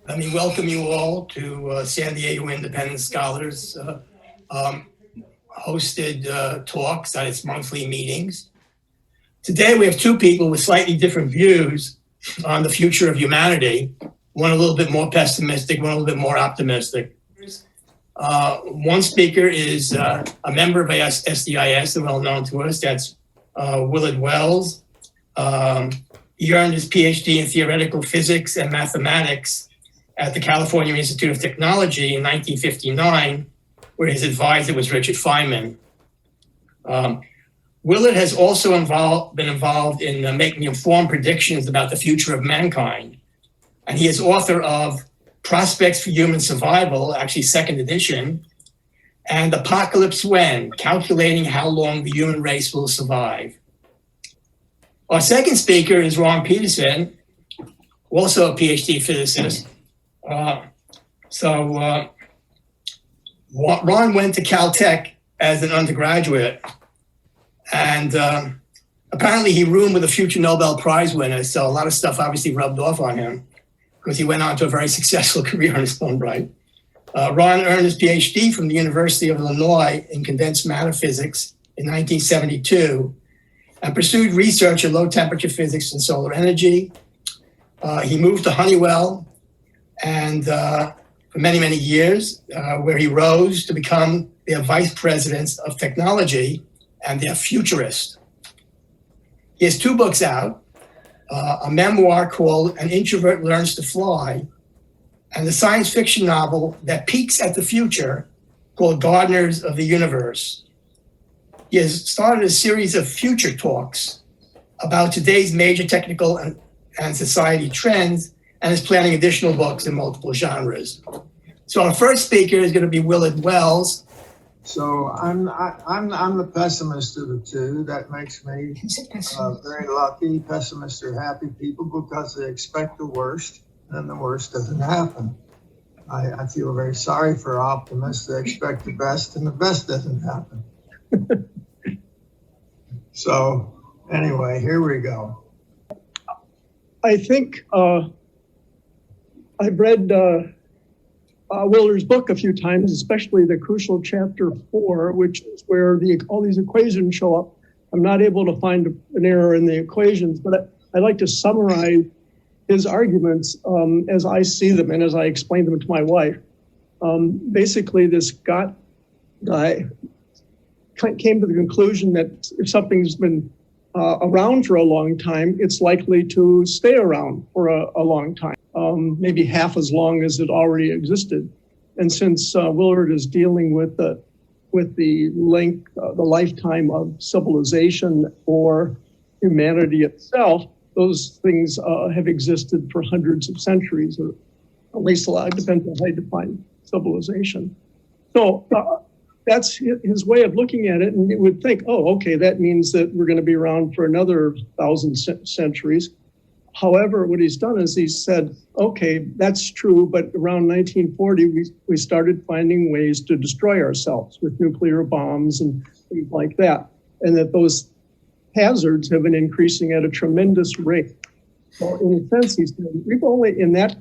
Let me welcome you all to San Diego Independent Scholars hosted talks at its monthly meetings. Today we have two people with slightly different views on the future of humanity, one a little bit more pessimistic, one a little bit more optimistic. One speaker is a member of SDIS, well known to us, that's Willard Wells. He earned his PhD in theoretical physics and mathematics at the California Institute of Technology in 1959, where his advisor was Richard Feynman. Willard has also been involved in making informed predictions about the future of mankind. And he is author of Prospects for Human Survival, actually second edition, and Apocalypse When, Calculating How Long the Human Race Will Survive. Our second speaker is Ron Peterson, also a PhD physicist. Ron went to Caltech as an undergraduate, and apparently he roomed with a future Nobel Prize winner, so a lot of stuff obviously rubbed off on him because he went on to a very successful career in his own right. Ron earned his PhD from the University of Illinois in condensed matter physics in 1972 and pursued research in low temperature physics and solar energy. He moved to Honeywell and for many, many years, where he rose to become their vice president of technology and their futurist. He has two books out, a memoir called An Introvert Learns to Fly, and a science fiction novel that peeks at the future called Gardeners of the Universe. He has started a series of future talks about today's major technical and society trends, and is planning additional books in multiple genres. So our first speaker is going to be Willard Wells. So I'm the pessimist of the two. That makes me very lucky. Pessimists are happy people because they expect the worst, and the worst doesn't happen. I feel very sorry for optimists. They expect the best, and the best doesn't happen. So anyway, here we go. I think I've read Willard's book a few times, especially the crucial chapter 4, which is where all these equations show up. I'm not able to find an error in the equations, but I'd like to summarize his arguments as I see them and as I explain them to my wife. Basically, this guy came to the conclusion that if something's been around for a long time, it's likely to stay around for a long time, maybe half as long as it already existed. And since Willard is dealing with the length, the lifetime of civilization or humanity itself, those things have existed for hundreds of centuries, or at least a lot. It depends on how you define civilization. So that's his way of looking at it, and it would think, oh, okay, that means that we're going to be around for another 1,000 centuries. However, what he's done is he said, okay, that's true, but around 1940, we started finding ways to destroy ourselves with nuclear bombs and things like that, and that those hazards have been increasing at a tremendous rate. So in a sense, he said, in that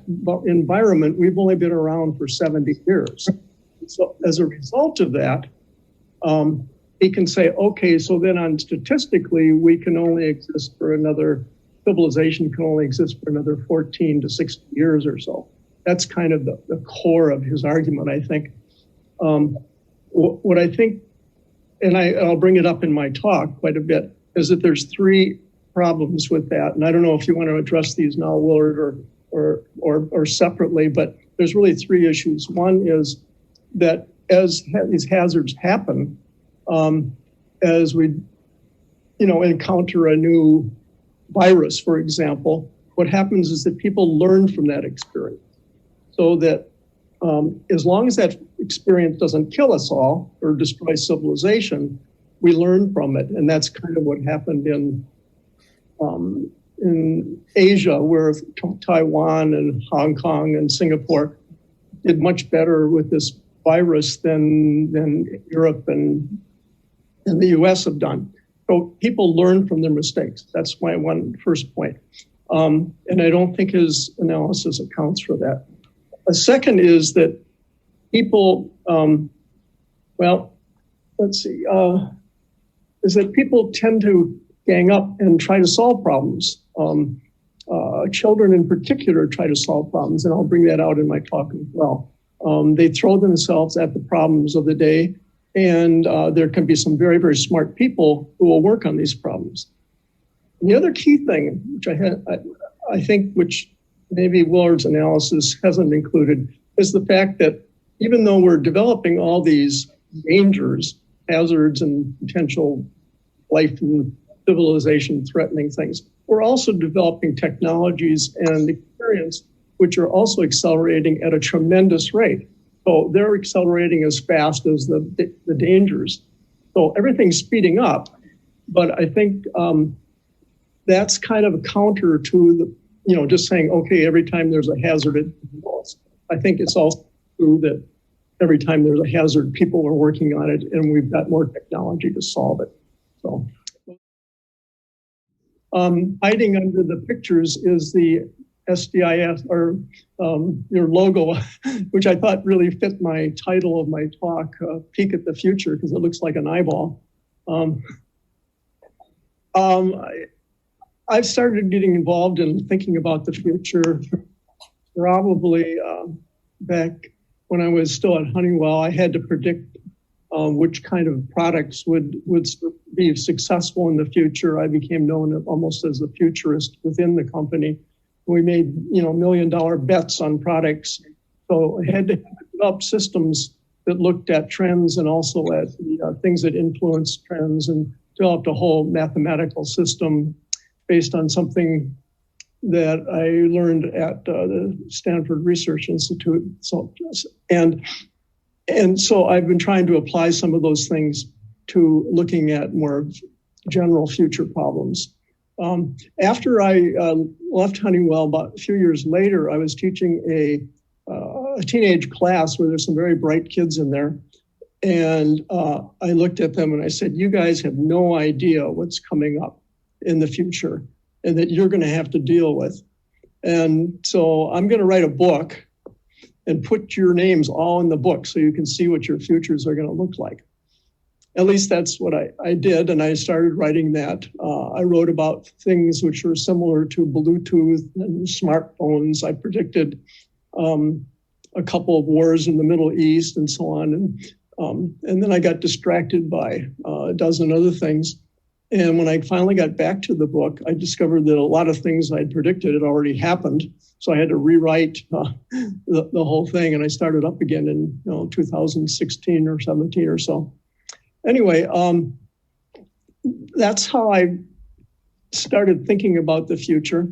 environment, we've only been around for 70 years. So as a result of that, he can say, okay, so then statistically, we can only exist for civilization can only exist for another 14 to 60 years or so. That's kind of the core of his argument, I think. What I think, and I'll bring it up in my talk quite a bit, is that there's three problems with that. And I don't know if you want to address these now, Willard, or separately, but there's really three issues. One is that as these hazards happen, as we, encounter a new virus, for example, what happens is that people learn from that experience. So that as long as that experience doesn't kill us all or destroy civilization, we learn from it. And that's kind of what happened in Asia, where Taiwan and Hong Kong and Singapore did much better with this virus than Europe and the US have done. So people learn from their mistakes. That's my first point. And I don't think his analysis accounts for that. A second is that people, is that people tend to gang up and try to solve problems. Children in particular try to solve problems, and I'll bring that out in my talk as well. They throw themselves at the problems of the day, and there can be some very, very smart people who will work on these problems. And the other key thing, which I think, which maybe Willard's analysis hasn't included, is the fact that even though we're developing all these dangers, hazards, and potential life and civilization threatening things, we're also developing technologies and experience which are also accelerating at a tremendous rate. So they're accelerating as fast as the dangers. So everything's speeding up, but I think that's kind of a counter to just saying, okay, every time there's a hazard, it involves. I think it's also true that every time there's a hazard, people are working on it, and we've got more technology to solve it. So, hiding under the pictures is the SDIS, or your logo, which I thought really fit my title of my talk, Peek at the Future, because it looks like an eyeball. I've started getting involved in thinking about the future probably back when I was still at Honeywell. I had to predict which kind of products would be successful in the future. I became known almost as a futurist within the company. We made $1 million bets on products. So I had to develop systems that looked at trends and also at the things that influenced trends, and developed a whole mathematical system based on something that I learned at the Stanford Research Institute. And so I've been trying to apply some of those things to looking at more general future problems. After I left Honeywell, about a few years later, I was teaching a teenage class where there's some very bright kids in there. And I looked at them and I said, you guys have no idea what's coming up in the future and that you're going to have to deal with. And so I'm going to write a book and put your names all in the book so you can see what your futures are going to look like. At least that's what I did, and I started writing that. I wrote about things which were similar to Bluetooth and smartphones. I predicted a couple of wars in the Middle East and so on. And then I got distracted by a dozen other things. And when I finally got back to the book, I discovered that a lot of things I'd predicted had already happened. So I had to rewrite the whole thing, and I started up again in 2016 or 17 or so. Anyway, that's how I started thinking about the future.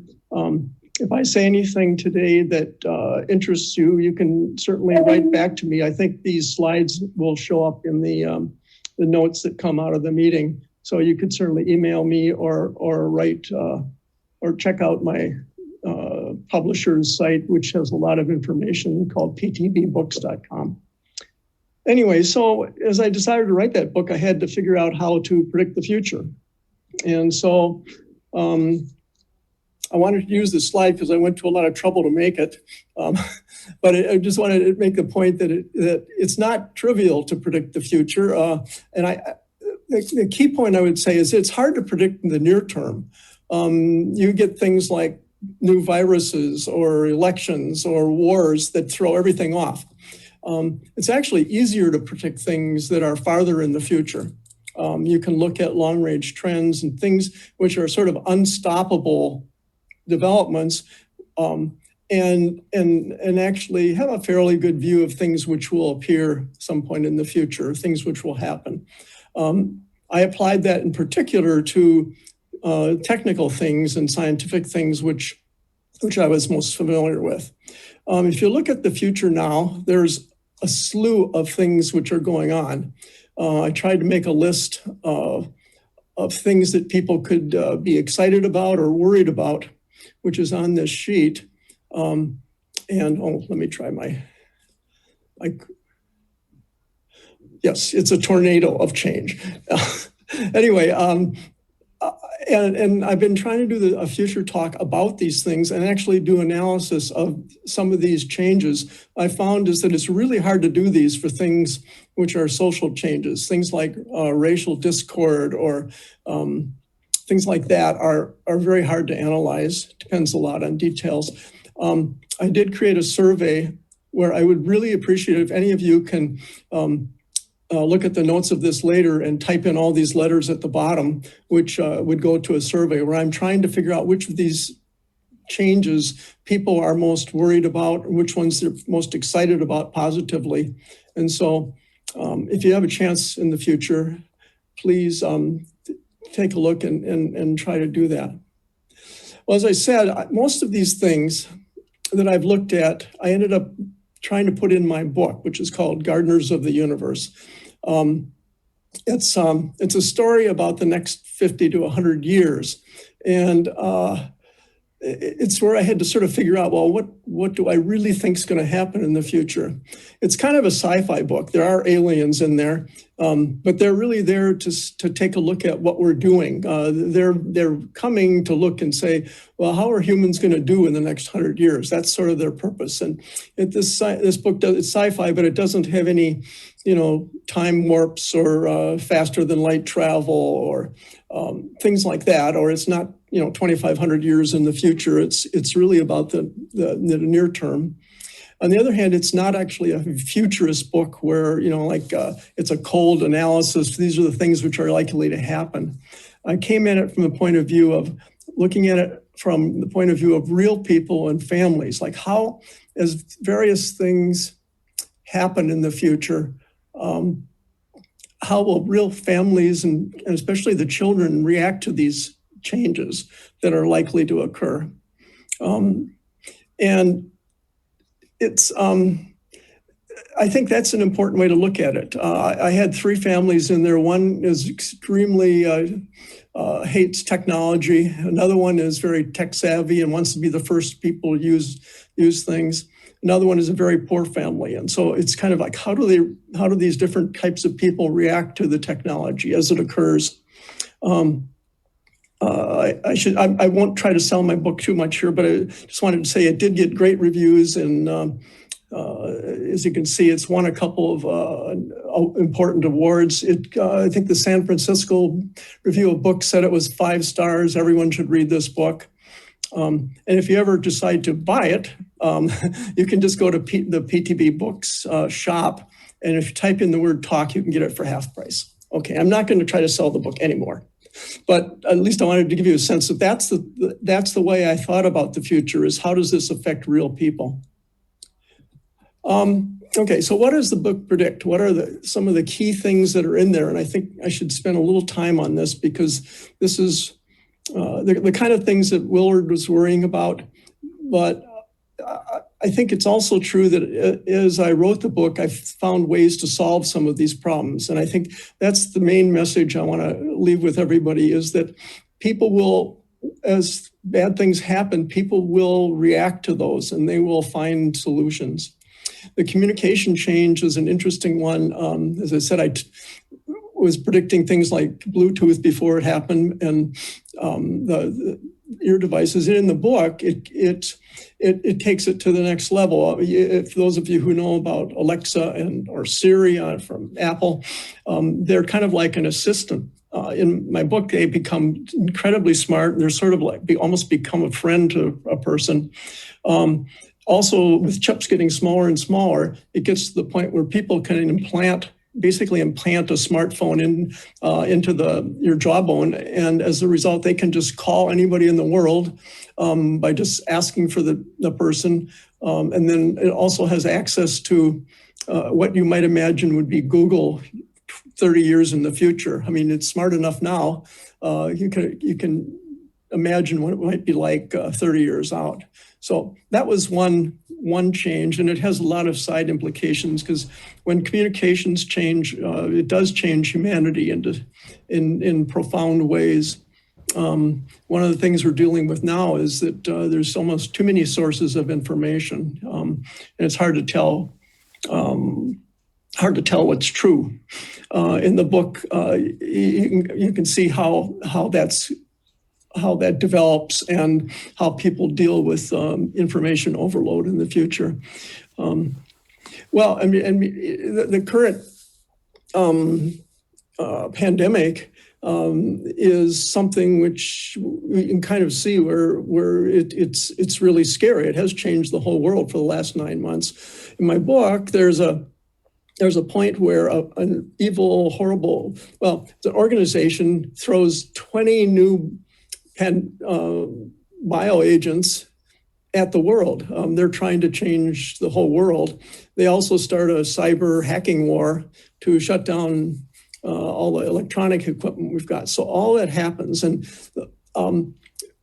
If I say anything today that interests you, you can certainly write back to me. I think these slides will show up in the notes that come out of the meeting. So you could certainly email me or write or check out my publisher's site, which has a lot of information called ptbbooks.com. Anyway, so as I decided to write that book, I had to figure out how to predict the future. And so I wanted to use this slide because I went to a lot of trouble to make it. But I just wanted to make the point that it's not trivial to predict the future. The key point I would say is it's hard to predict in the near term. You get things like new viruses or elections or wars that throw everything off. It's actually easier to predict things that are farther in the future. You can look at long-range trends and things which are sort of unstoppable developments, and actually have a fairly good view of things which will appear some point in the future, things which will happen. I applied that in particular to technical things and scientific things which I was most familiar with. If you look at the future now, there's a slew of things which are going on. I tried to make a list of things that people could be excited about or worried about, which is on this sheet. Let me try yes, it's a tornado of change. Anyway, and I've been trying to do a future talk about these things and actually do analysis of some of these changes. I found is that it's really hard to do these for things which are social changes, things like racial discord or things like that are very hard to analyze. Depends a lot on details. I did create a survey where I would really appreciate if any of you can look at the notes of this later and type in all these letters at the bottom, which would go to a survey where I'm trying to figure out which of these changes people are most worried about, which ones they're most excited about positively. And so if you have a chance in the future, please take a look and try to do that. Well, as I said, most of these things that I've looked at, I ended up trying to put in my book, which is called Gardeners of the Universe. It's a story about the next 50 to 100 years. And it's where I had to sort of figure out, well, what do I really think is going to happen in the future? It's kind of a sci-fi book. There are aliens in there, but they're really there to take a look at what we're doing. They're coming to look and say, well, how are humans going to do in the next 100 years? That's sort of their purpose. And this book it's sci-fi, but it doesn't have any, time warps or faster than light travel or things like that. Or it's not 2,500 years in the future. It's really about the near term. On the other hand, it's not actually a futurist book where, it's a cold analysis. These are the things which are likely to happen. I came at it from the point of view of looking at it from the point of view of real people and families, like how, as various things happen in the future, how will real families and especially the children react to these changes that are likely to occur. And it's, I think that's an important way to look at it. I had 3 families in there. One is extremely hates technology. Another one is very tech savvy and wants to be the first people to use things. Another one is a very poor family. And so it's kind of like, how do these different types of people react to the technology as it occurs? I won't try to sell my book too much here, but I just wanted to say it did get great reviews. And as you can see, it's won a couple of important awards. I think the San Francisco Review of Books said it was 5 stars. Everyone should read this book. And if you ever decide to buy it, you can just go to the PTB Books shop. And if you type in the word talk, you can get it for half price. Okay, I'm not going to try to sell the book anymore. But at least I wanted to give you a sense that that's the way I thought about the future, is how does this affect real people? Okay, so what does the book predict? What are some of the key things that are in there? And I think I should spend a little time on this because this is the kind of things that Willard was worrying about. But I think it's also true that as I wrote the book, I found ways to solve some of these problems. And I think that's the main message I want to leave with everybody, is that people will, as bad things happen, people will react to those and they will find solutions. The communication change is an interesting one. As I said, I was predicting things like Bluetooth before it happened, and the ear devices. In the book, it takes it to the next level. If those of you who know about Alexa or Siri from Apple, they're kind of like an assistant. In my book, they become incredibly smart. They're sort of like almost become a friend to a person. Also, with chips getting smaller and smaller, it gets to the point where people can basically implant a smartphone into your jawbone. And as a result, they can just call anybody in the world by just asking for the person. And then it also has access to what you might imagine would be Google 30 years in the future. I mean, it's smart enough now. You can imagine what it might be like 30 years out. So that was one change, and it has a lot of side implications, because when communications change, it does change humanity in profound ways. One of the things we're dealing with now is that there's almost too many sources of information, and it's hard to tell hard to tell what's true. In the book, you can see how that develops and how people deal with information overload in the future. Well, I mean, the current pandemic is something which we can kind of see where it's really scary. It has changed the whole world for the last 9 months. In my book, there's a point where an evil, horrible, well, the organization throws 20 new bioagents at the world. They're trying to change the whole world. They also start a cyber hacking war to shut down all the electronic equipment we've got. So all that happens. And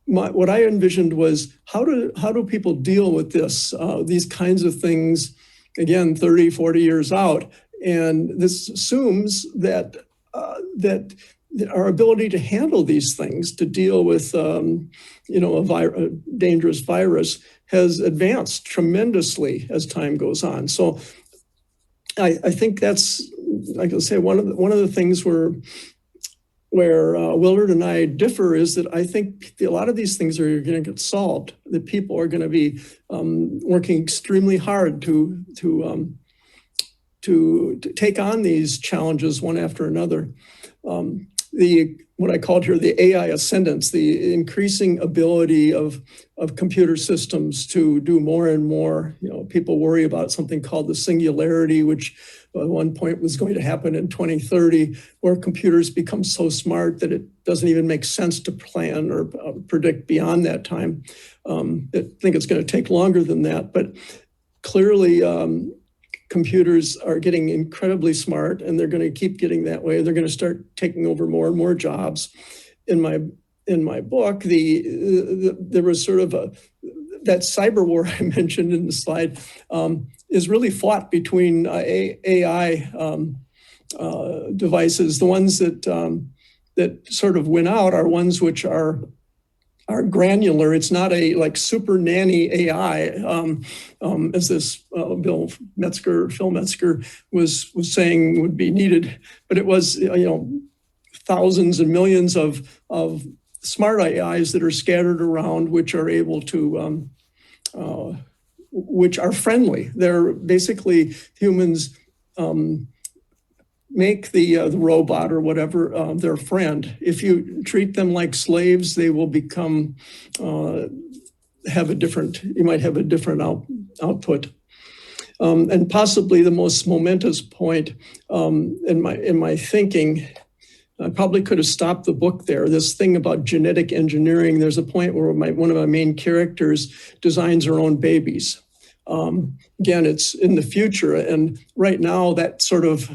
what I envisioned was how do people deal with this, these kinds of things, again, 30, 40 years out. And this assumes that our ability to handle these things, to deal with a dangerous virus, has advanced tremendously as time goes on. So I think that's, like I say, one of the things where Willard and I differ is that I think a lot of these things are going to get solved. That people are going to be working extremely hard to take on these challenges one after another. What I called here the AI ascendance, the increasing ability of computer systems to do more and more. People worry about something called the singularity, which at one point was going to happen in 2030, where computers become so smart that it doesn't even make sense to plan or predict beyond that time. I think it's going to take longer than that, but clearly computers are getting incredibly smart, and they're going to keep getting that way. They're going to start taking over more and more jobs. In my book, there was sort of that cyber war I mentioned in the slide is really fought between AI devices. The ones that sort of win out are ones which are granular. It's not a like super nanny AI, as this Phil Metzger was saying would be needed, but it was thousands and millions of smart AIs that are scattered around, which are able to, which are friendly. They're basically humans. Make the robot or whatever their friend. If you treat them like slaves, they will become you might have a different output. And possibly the most momentous point in my thinking, I probably could have stopped the book there. This thing about genetic engineering, there's a point where one of my main characters designs her own babies. Again, it's in the future, and right now that sort of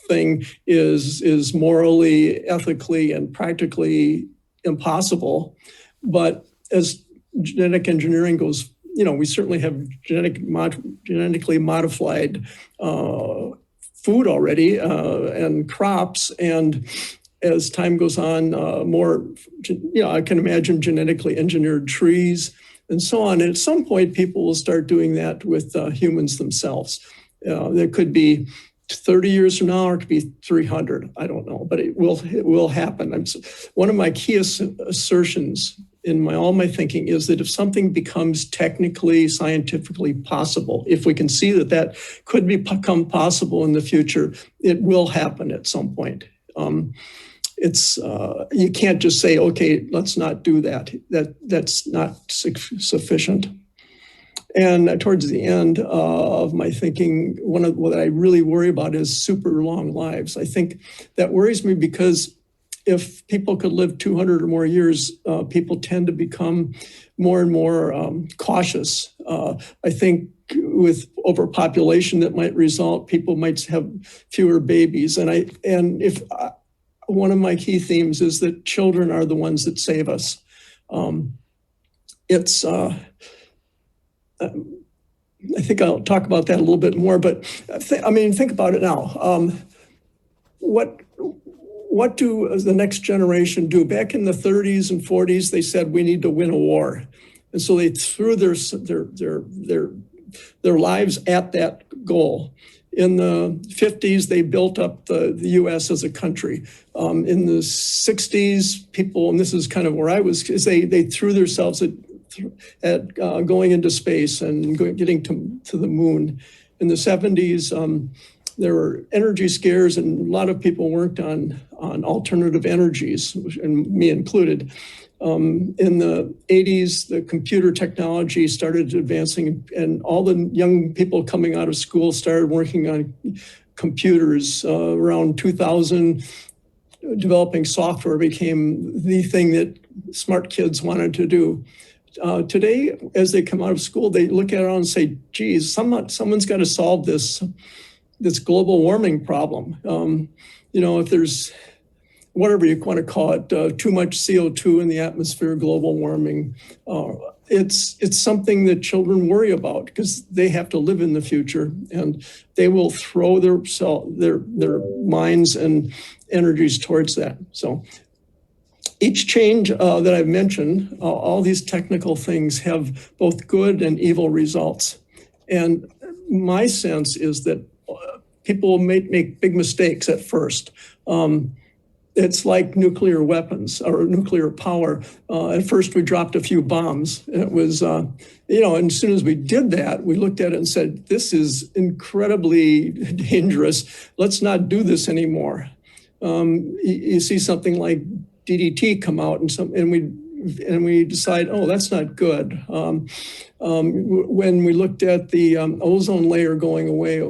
thing is morally, ethically, and practically impossible. But as genetic engineering goes, we certainly have genetically modified food already and crops. And as time goes on, more, I can imagine genetically engineered trees and so on. And at some point, people will start doing that with humans themselves. There could be 30 years from now, or it could be 300. I don't know, but it will happen. One of my key assertions in all my thinking is that if something becomes technically, scientifically possible, if we can see that could become possible in the future, it will happen at some point. You can't just say, okay, let's not do that. That's not sufficient. And towards the end of my thinking, what I really worry about is super long lives. I think that worries me because if people could live 200 or more years, people tend to become more and more cautious. I think with overpopulation that might result, people might have fewer babies. One of my key themes is that children are the ones that save us. I think I'll talk about that a little bit more, but think about it now. What do the next generation do? Back in the 30s and 40s, they said we need to win a war, and so they threw their lives at that goal. In the 50s, they built up the U.S. as a country. In the 60s, people, and this is kind of where I was, is they threw themselves at going into space and getting to the moon. In the 70s, there were energy scares, and a lot of people worked on alternative energies, and me included. In the 80s, the computer technology started advancing, and all the young people coming out of school started working on computers. Around 2000, developing software became the thing that smart kids wanted to do. Today, as they come out of school, they look at it and say, geez, someone's got to solve this global warming problem. If there's whatever you want to call it, too much CO2 in the atmosphere, global warming. It's something that children worry about because they have to live in the future, and they will throw their minds and energies towards that. So each change that I've mentioned, all these technical things have both good and evil results. And my sense is that people make big mistakes at first. It's like nuclear weapons or nuclear power. At first, we dropped a few bombs. It was, and as soon as we did that, we looked at it and said, this is incredibly dangerous. Let's not do this anymore. You see something like DDT come out and we decide, oh, that's not good. When we looked at the ozone layer going away,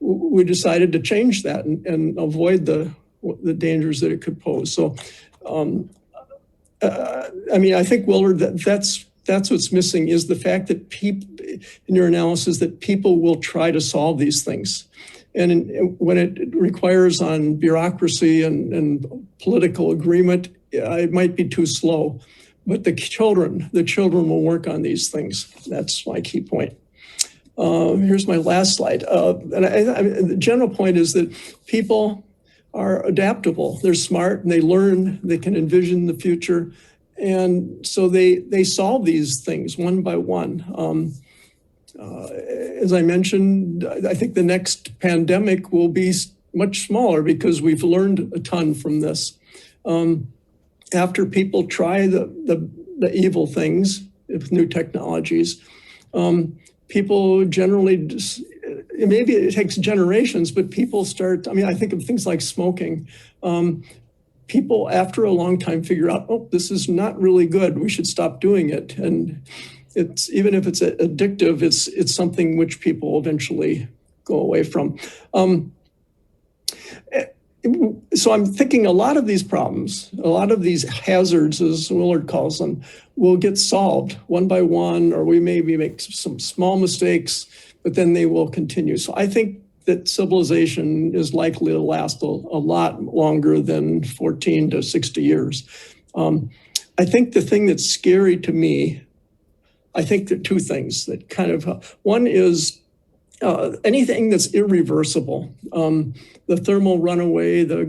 we decided to change that and avoid the dangers that it could pose. So, I think, Willard, that's what's missing is the fact that in your analysis, that people will try to solve these things. And when it requires on bureaucracy and political agreement, it might be too slow. But the children will work on these things. That's my key point. Here's my last slide. The general point is that people are adaptable. They're smart and they learn, they can envision the future. And so they solve these things one by one. As I mentioned, I think the next pandemic will be much smaller because we've learned a ton from this. After people try the evil things with new technologies, people generally maybe it takes generations, but people start, I think of things like smoking. People after a long time figure out, oh, this is not really good. We should stop doing it. And it's, even if it's addictive, it's something which people eventually go away from. So I'm thinking a lot of these problems, a lot of these hazards, as Willard calls them, will get solved one by one, or we maybe make some small mistakes, but then they will continue. So I think that civilization is likely to last a lot longer than 14 to 60 years. I think the thing that's scary to me, I think there are two things that kind of, one is anything that's irreversible. The thermal runaway, the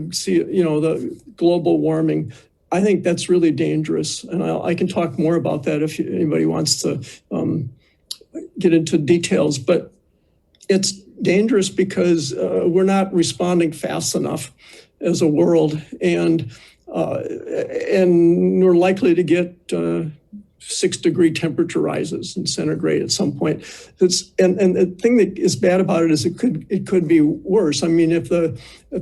global warming, I think that's really dangerous. And I can talk more about that if anybody wants to get into details, but it's dangerous because we're not responding fast enough as a world, and we're likely to get 6-degree temperature rises and centigrade at some point. And the thing that is bad about it is it could be worse. If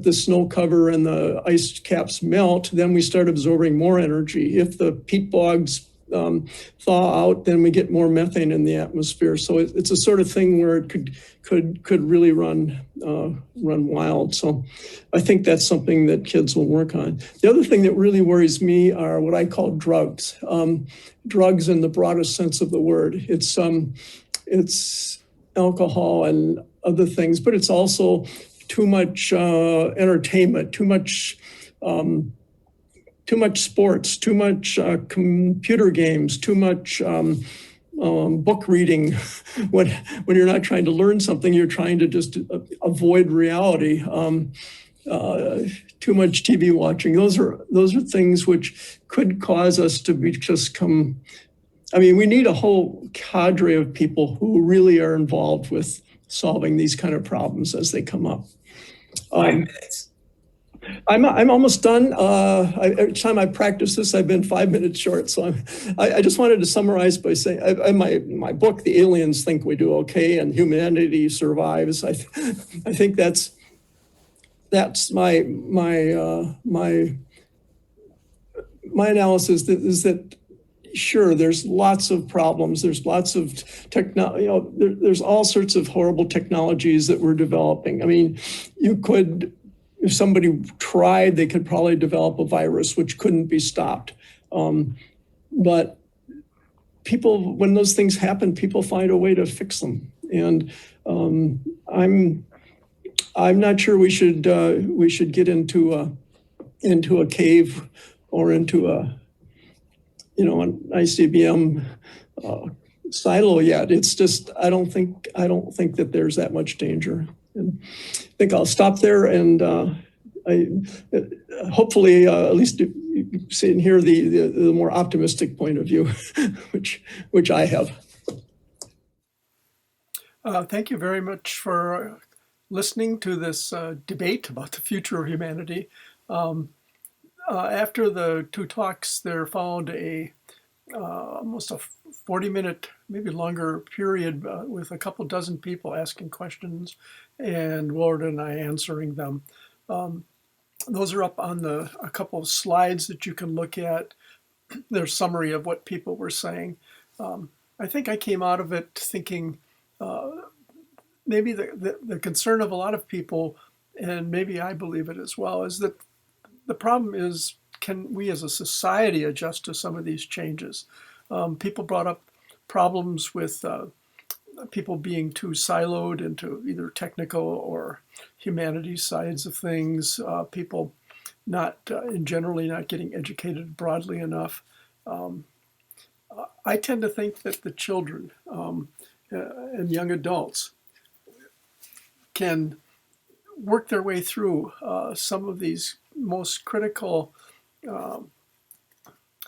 the snow cover and the ice caps melt, then we start absorbing more energy. If the peat bogs thaw out, then we get more methane in the atmosphere. So it's a sort of thing where it could really run wild. So I think that's something that kids will work on. The other thing that really worries me are what I call drugs. Drugs in the broadest sense of the word. It's alcohol and other things, but it's also too much entertainment, too much sports, too much computer games, too much book reading. When you're not trying to learn something, you're trying to just avoid reality. Too much TV watching. Those are things which could cause us to become I mean, we need a whole cadre of people who really are involved with solving these kind of problems as they come up. 5 minutes. I'm almost done. Every time I practice this, I've been 5 minutes short. So I just wanted to summarize by saying, my book, The Aliens Think We Do Okay and Humanity Survives. I think that's my analysis is that sure, there's lots of problems. There's lots of there's all sorts of horrible technologies that we're developing. I mean, if somebody tried, they could probably develop a virus which couldn't be stopped. But people, when those things happen, people find a way to fix them. And I'm not sure we should get into a cave or into an ICBM silo yet. It's just I don't think that there's that much danger. And I think I'll stop there, and hopefully at least see and hear the more optimistic point of view, which I have. Thank you very much for listening to this debate about the future of humanity. After the two talks, there followed almost a 40-minute, maybe longer period with a couple dozen people asking questions and Willard and I answering them. Those are up on a couple of slides that you can look at, their summary of what people were saying. I think I came out of it thinking maybe the concern of a lot of people, and maybe I believe it as well, is that the problem is, can we as a society adjust to some of these changes? People brought up problems with people being too siloed into either technical or humanities sides of things, people generally not getting educated broadly enough. I tend to think that the children and young adults can work their way through some of these most critical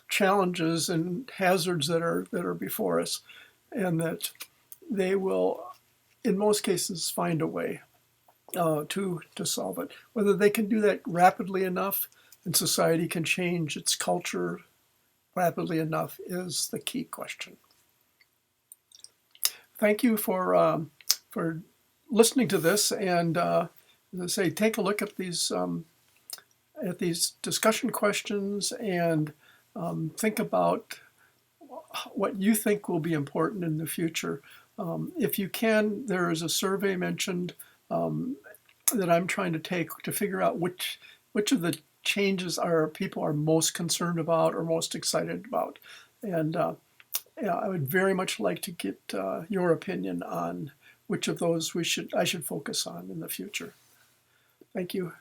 challenges and hazards that are before us, and that they will, in most cases, find a way to solve it. Whether they can do that rapidly enough and society can change its culture rapidly enough is the key question. Thank you for listening to this, and as I say, take a look at these discussion questions and think about what you think will be important in the future. If you can, there is a survey mentioned that I'm trying to take to figure out which of the changes people are most concerned about or most excited about. And I would very much like to get your opinion on which of those I should focus on in the future. Thank you.